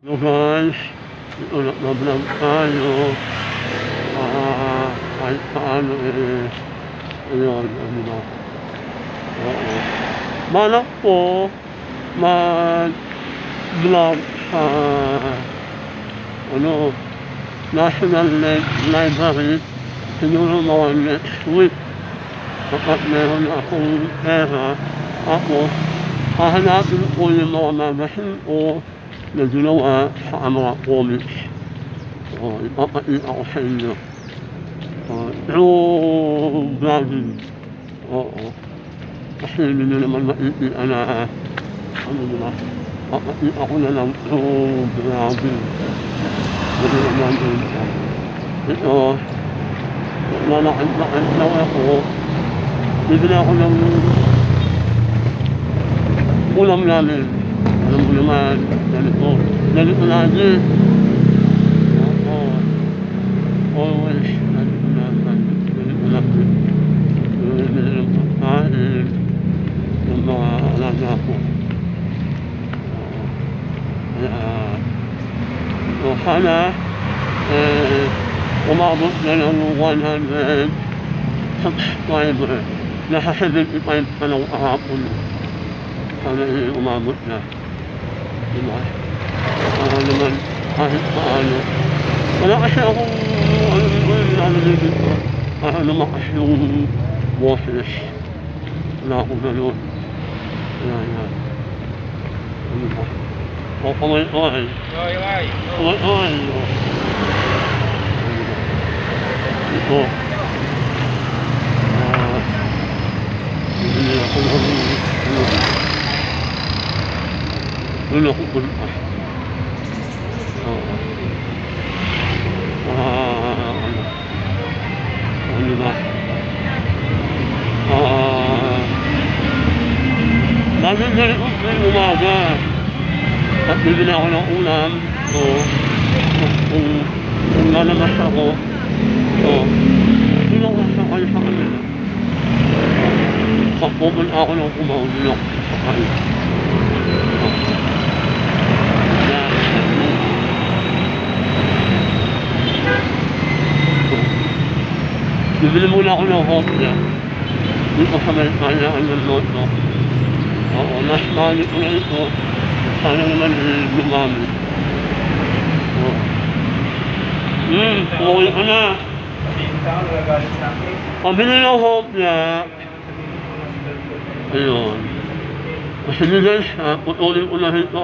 Hello guys, nag-vlog tayo, kahit paano ayun, ano na, oo. Balak ko mag-vlog sa National Library, siguro mga next week, kapag meron akong pera, tapos hahanapin ko yung mga magazine ko na ginawa sa mga comics. Ipapakita ko sa inyo. Through vlogging. Oo. Kasi hindi nyo naman makikita na papakita ko na lang through vlogging. Hindi naman ito. Lalakad lang ako. Bibili ako ng ulam namin. Alam mo naman, ganito lagi. Oo. Always, ganito lagi. Bibili ng pagkain ng mga alaga ko. Kaya, sana, umabot na ng 100 subscriber. Nasa 75 pa ng kahapon. Sana umabot na. Diba? Para naman kahit paano. Wala kasi akong nalilibig ko. Para lumakas yung boses. Wala akong gano'n. Yan. Ano ba? Kamay-kamay. Kamay-kamay. Ito. Hindi ako doon ako punta. Oo. Ano ba? Laging ganito ng umaga. At bibili ako ng ulam. Kung lalabas ako. Tulong ko kayo sa kanila. Pag pupunta ako ng kumahulog sa kanila. Bibili muna ako ng hopya. Dito sa Amerikana ang nanoto. Oo, nasimali ko na ito. Sana naman lumami. Umuwi ko na. Pabili ng hopya. Ayun. Kasi guys, putulin ko na ito